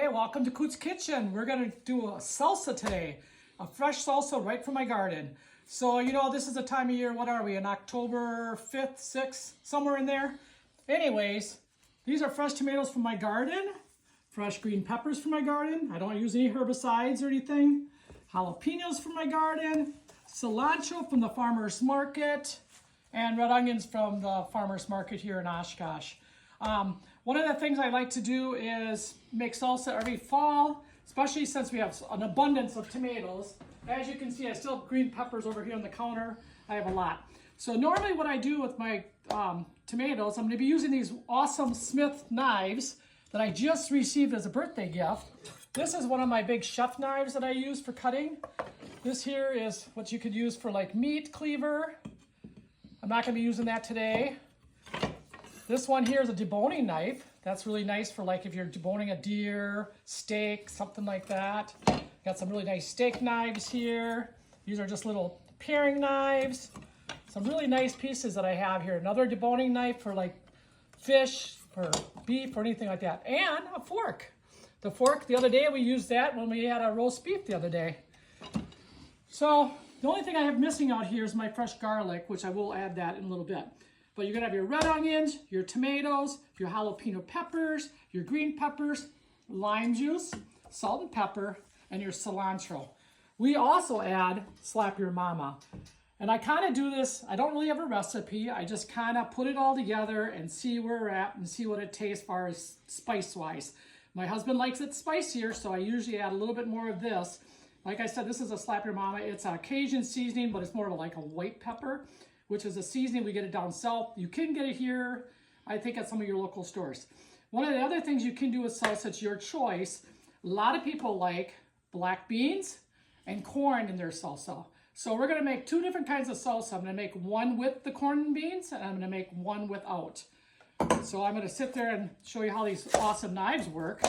Hey, welcome to COOT'S Kitchen. We're gonna do a salsa today, a fresh salsa right from my garden. So, you know, this is the time of year, what are we, in October 5th, 6th, somewhere in there? Anyways, these are fresh tomatoes from my garden, fresh green peppers from my garden. I don't use any herbicides or anything. Jalapenos from my garden, cilantro from the farmer's market, and red onions from the farmer's market here in Oshkosh. One of the things I like to do is make salsa every fall, especially since we have an abundance of tomatoes. As you can see, I still have green peppers over here on the counter. I have a lot. So normally what I do with my tomatoes, I'm going to be using these awesome Smith knives that I just received as a birthday gift. This is one of my big chef knives that I use for cutting. This here is what you could use for like meat cleaver. I'm not going to be using that today. This one here is a deboning knife. That's really nice for like if you're deboning a deer, steak, something like that. Got some really nice steak knives here. These are just little paring knives. Some really nice pieces that I have here. Another deboning knife for like fish or beef or anything like that. And a fork. The fork, the other day we used that when we had our roast beef the other day. So the only thing I have missing out here is my fresh garlic, which I will add that in a little bit. But you're gonna have your red onions, your tomatoes, your jalapeno peppers, your green peppers, lime juice, salt and pepper, and your cilantro. We also add Slap Your Mama. And I kind of do this, I don't really have a recipe, I just kind of put it all together and see where we're at and see what it tastes as far as spice-wise. My husband likes it spicier, so I usually add a little bit more of this. Like I said, this is a Slap Your Mama. It's a Cajun seasoning, but it's more of like a white pepper, which is a seasoning. We get it down south. You can get it here, I think, at some of your local stores. One of the other things you can do with salsa, it's your choice. A lot of people like black beans and corn in their salsa. So we're gonna make two different kinds of salsa. I'm gonna make one with the corn and beans, and I'm gonna make one without. So I'm gonna sit there and show you how these awesome knives work.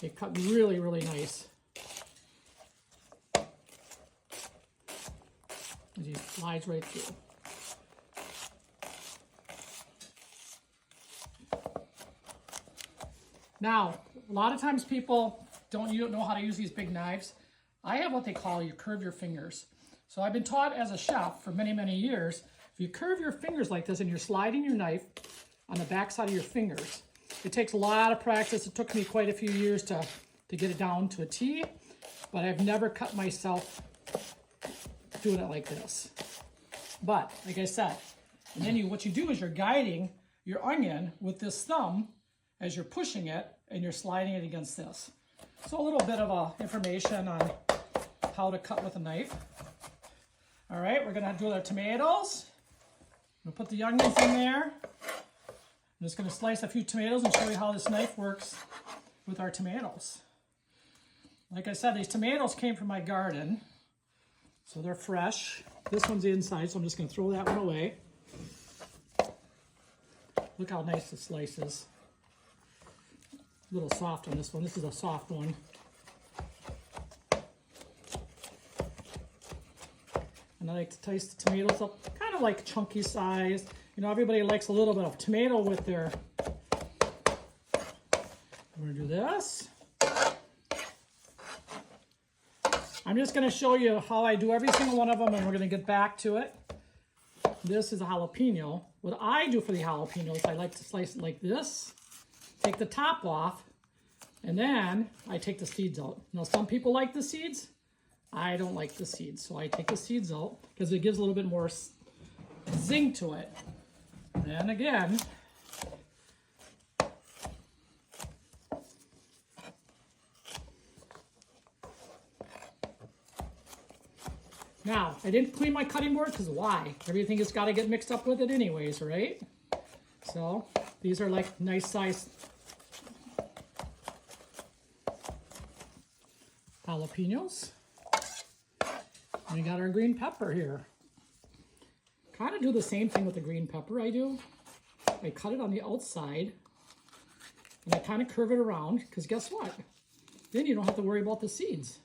They cut really, really nice. He slides right through. Now, a lot of times people don't know how to use these big knives. I have what they call you curve your fingers. So I've been taught as a chef for many, many years, if you curve your fingers like this and you're sliding your knife on the back side of your fingers, it takes a lot of practice. It took me quite a few years to get it down to a T, but I've never cut myself doing it like this. But like I said, and then what you do is you're guiding your onion with this thumb as you're pushing it and you're sliding it against this. So a little bit of information on how to cut with a knife. All right, we're gonna do our tomatoes. I'm gonna put the onions in there. I'm just gonna slice a few tomatoes and show you how this knife works with our tomatoes. Like I said, these tomatoes came from my garden. So they're fresh. This one's inside, so I'm just going to throw that one away. Look how nice the slice is. A little soft on this one. This is a soft one. And I like to dice the tomatoes up, kind of like chunky size. You know, everybody likes a little bit of tomato with their... I'm going to do this. I'm just going to show you how I do every single one of them, and we're going to get back to it. This is a jalapeno. What I do for the jalapenos, I like to slice it like this, take the top off, and then I take the seeds out. Now, some people like the seeds. I don't like the seeds, so I take the seeds out because it gives a little bit more zing to it. And again, now, I didn't clean my cutting board because why? Everything has got to get mixed up with it anyways, right? So these are like nice size jalapenos. And we got our green pepper here. Kind of do the same thing with the green pepper I do. I cut it on the outside and I kind of curve it around because guess what? Then you don't have to worry about the seeds.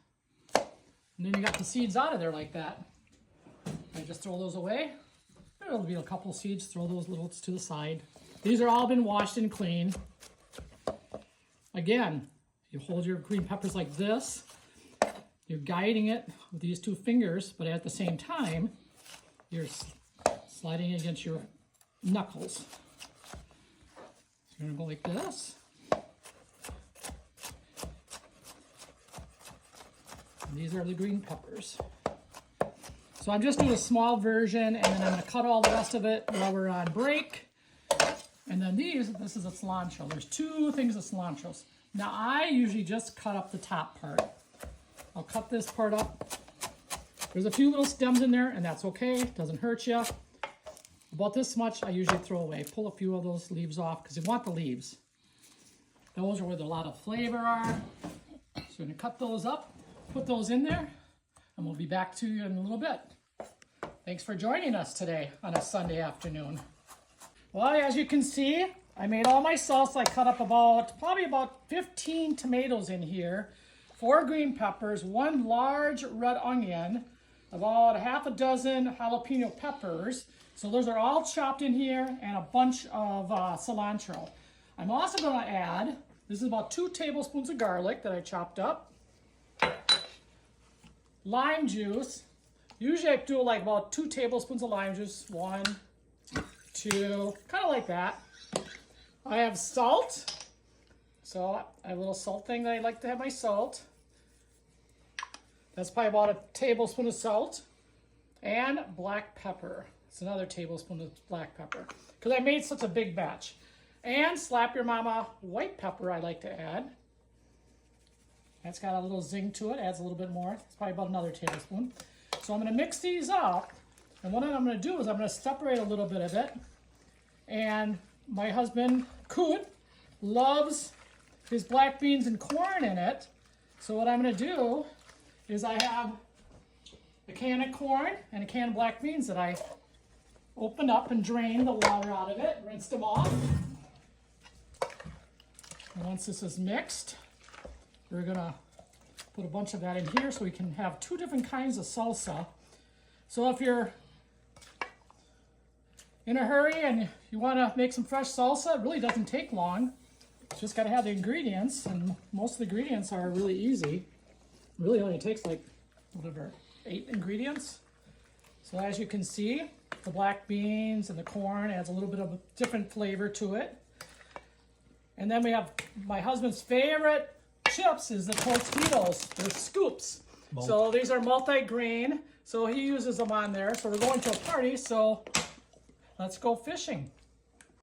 And then you got the seeds out of there like that. I just throw those away. There'll be a couple seeds, throw those little to the side. These are all been washed and cleaned. Again, you hold your green peppers like this. You're guiding it with these two fingers, but at the same time, you're sliding it against your knuckles. So you're gonna go like this. And these are the green peppers. So I'm just doing a small version, and then I'm gonna cut all the rest of it while we're on break. And then this is a cilantro. There's two things of cilantros. Now I usually just cut up the top part. I'll cut this part up. There's a few little stems in there, and that's okay. It doesn't hurt you. About this much I usually throw away. Pull a few of those leaves off because you want the leaves. Those are where a lot of flavor are. So we're gonna cut those up, put those in there, and we'll be back to you in a little bit. Thanks for joining us today on a Sunday afternoon. Well, as you can see, I made all my salsa. I cut up probably about 15 tomatoes in here, 4 green peppers, 1 large red onion, about a half a dozen jalapeno peppers. So those are all chopped in here, and a bunch of cilantro. I'm also going to add, this is about 2 tablespoons of garlic that I chopped up, lime juice. Usually I do like about 2 tablespoons of lime juice, 1, 2, kind of like that. I have salt. So I have a little salt thing that I like to have my salt. That's probably about a tablespoon of salt. And black pepper. It's another tablespoon of black pepper. Because I made such a big batch. And slap your mama white pepper I like to add. That's got a little zing to it. Adds a little bit more. It's probably about another tablespoon. So I'm going to mix these up. And what I'm going to do is I'm going to separate a little bit of it. And my husband, Coot, loves his black beans and corn in it. So what I'm going to do is I have a can of corn and a can of black beans that I opened up and drained the water out of it, rinsed them off. And once this is mixed, we're going to put a bunch of that in here so we can have 2 different kinds of salsa. So if you're in a hurry and you want to make some fresh salsa, it really doesn't take long. You just got to have the ingredients, and most of the ingredients are really easy. Really only takes like, whatever, 8 ingredients. So as you can see, the black beans and the corn adds a little bit of a different flavor to it. And then we have my husband's favorite chips is the Tostitos, the scoops. So these are multi-grain, so he uses them on there. So we're going to a party, so let's go fishing.